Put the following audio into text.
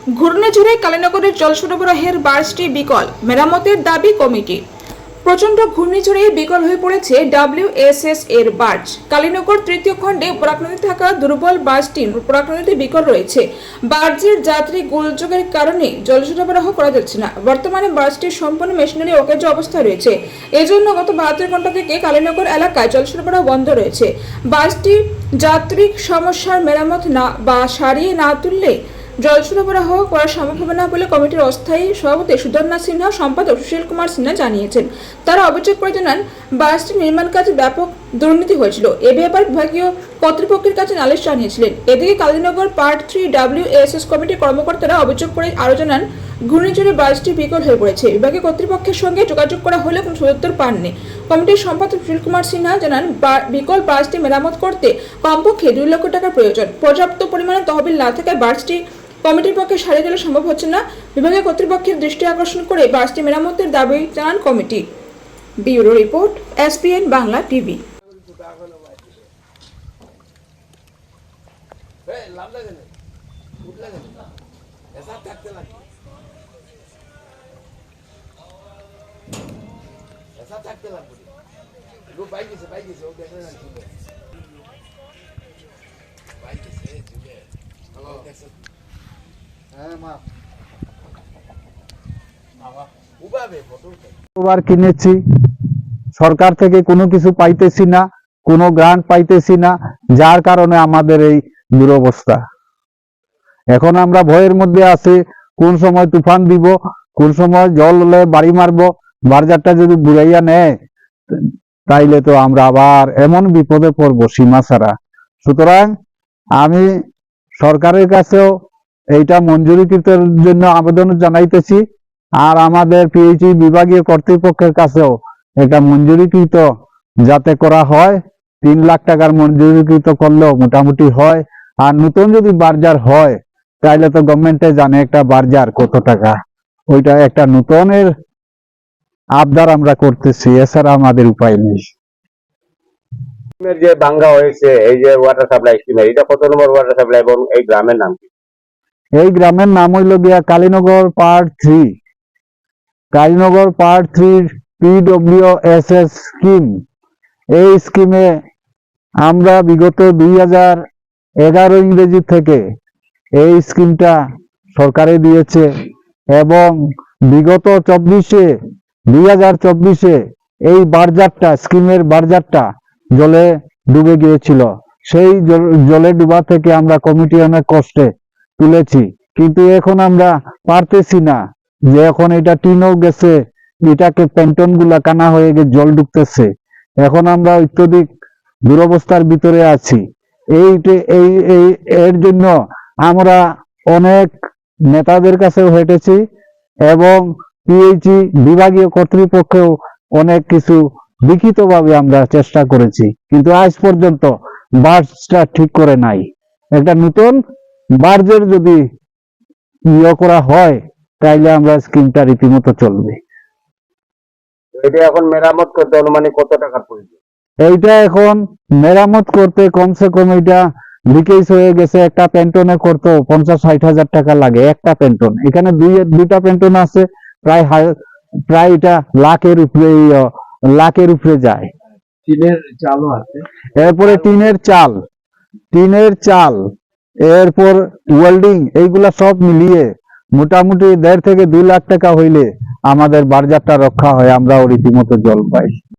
ঘূর্ণিঝড়ে কালীনগরের জল সরবরাহের বার্ষটি বিকল, মেরামতের দাবি কমিটি। প্রচন্ড ঘূর্ণিঝড়ে বিকল হয়ে পড়েছে WSS এর বার্জ। কালীনগর তৃতীয় খণ্ডে উপরাকনদীতে থাকা দুর্বল বার্জটি উপরাকনদীতে বিকল রয়েছে। বার্জের যাত্রী গোলযোগের কারণে জল সরবরাহ করা যাচ্ছে না। বর্তমানে বার্জটির সম্পূর্ণ মেশিনারি অকেজ অবস্থায় রয়েছে। এজন্য গত 72 ঘন্টা থেকে কালীনগর এলাকায় জল সরবরাহ বন্ধ রয়েছে। বার্জটি যাত্রীক সমস্যার মেরামত না বা সারিয়ে না তুললে জল সরবরাহ করা সম্ভব হবে না বলে কমিটির অস্থায়ী সভাপতি সুধন্যা সিনহা, সম্পাদক সুশীল কুমার সিনহা জানিয়েছেন। তারা অভিযোগ করে জানান, বাসটির নির্মাণ কাজে ব্যাপক দুর্নীতি হয়েছিল। এ ব্যাপারে বিভাগীয় কর্তৃপক্ষের কাছে নালিশ জানিয়েছিলেন। এদিকে কালীনগর পার্ট 3 WSS কমিটির কর্মকর্তারা অভিযোগ করে আরও জানান, ঘূর্ণিঝড়ে বাসটি বিকল হয়ে পড়েছে। বিভাগীয় কর্তৃপক্ষের সঙ্গে যোগাযোগ করা হলেও কোনো সদুত্তর পাননি। কমিটির সম্পাদক সুশীল কুমার সিনহা জানান, বিকল বাসটি মেরামত করতে কমপক্ষে 2 লক্ষ টাকা প্রয়োজন। পর্যাপ্ত পরিমাণে তহবিল না থাকায় বাসটি কমিটির পক্ষে সারিয়ে তোলা সম্ভব হচ্ছে না। বিভাগীয় কর্তৃপক্ষের দৃষ্টি আকর্ষণ করে বাসটি মেরামতের দাবি জানান committee. Bureau report, SPN Bangla TV. কিনেছি, সরকার থেকে কোনো কিছু পাইতেছি না, কোনো গ্রান্ট পাইতেছি না, যার কারণে আমাদের এই দুরবস্থা। এখন আমরা ভয়ের মধ্যে আছি, কোন সময় তুফান দিব, কোন সময় জল হলে বাড়ি মারবো, বারজারটা যদি বুড়াইয়া নেয় তাইলে তো আমরা আবার এমন বিপদে পড়বো সীমা ছাড়া। সুতরাং আমি সরকারের কাছেও এইটা মঞ্জুরিকৃতের জন্য আবেদন জানাইতেছি, আর আমাদের PHE বিভাগীয় কর্তৃপক্ষের কাছেও এটা মঞ্জুরিকৃত যাতে করা হয়। 3 লাখ টাকার মঞ্জুরিকৃত করলেও মোটামুটি হয়। আর নতুন যদি বার্জার হয় তাইলে তো গভর্নমেন্টে জানে একটা বার্জার কত টাকা, ওইটা একটা নতুনের আবদার আমরা করতেছি, এছাড়া আমাদের উপায় নেই। যে ভাঙ্গা হয়েছে এই যে ওয়াটার সাপ্লাই স্কিমের, এটা কত নম্বর ওয়াটার সাপ্লাই এবং এই গ্রামের নাম কি? এই গ্রামের নাম হইল গিয়া Kalinagar part 3। Kalinagar part 3 PWSS scheme. এই স্কিমে আমরা বিগত 2011 ইংরেজি থেকে এই স্কিমটা সরকারে দিয়েছে এবং বিগত 2024-এ এই বারজারটা, স্কিমের বারজারটা জলে ডুবে গিয়েছিল। সেই জলে ডুবা থেকে আমরা কমিটি অনেক কষ্টে তুলেছি, কিন্তু এখন আমরা পারতেছি না, যে এখন এটা টিনও গেছে, এটাকে প্যান্টন গুলা কানা হয়ে গিয়ে জল ঢুকতেছে। এখন আমরা অত্যধিক দুরবস্থার ভিতরে আছি। এর জন্য আমরা অনেক নেতাদের কাছেও হেঁটেছি এবং PHE বিভাগীয় কর্তৃপক্ষেও অনেক কিছু লিখিতভাবে আমরা চেষ্টা করেছি, কিন্তু আজ পর্যন্ত বার্জটা ঠিক করে নাই। একটা নতুন বার্জের যদি করা হয় তাইলে আমরা স্কিমটা রীতিমতো চলবে। এটা এখন মেরামত করতে অনুমানিক কত টাকা প্রয়োজন? এইটা এখন মেরামত করতে কমসে কম এটা লিকেজ হয়ে গেছে, একটা প্যান্টনে করতে 50-60 হাজার টাকা লাগে একটা প্যান্টন। এখানে দুইটা প্যান্টন আছে, প্রায় এটা লাখের উপরে যায়। টিনের চালও আছে, এরপরে টিনের চাল, এরপর ওয়েল্ডিং, এইগুলা সব মিলিয়ে মোটামুটি 1.5 থেকে 2 লাখ টাকা হইলে আমাদের বারজারটা রক্ষা হয়, আমরাও রীতিমতো জল পাই।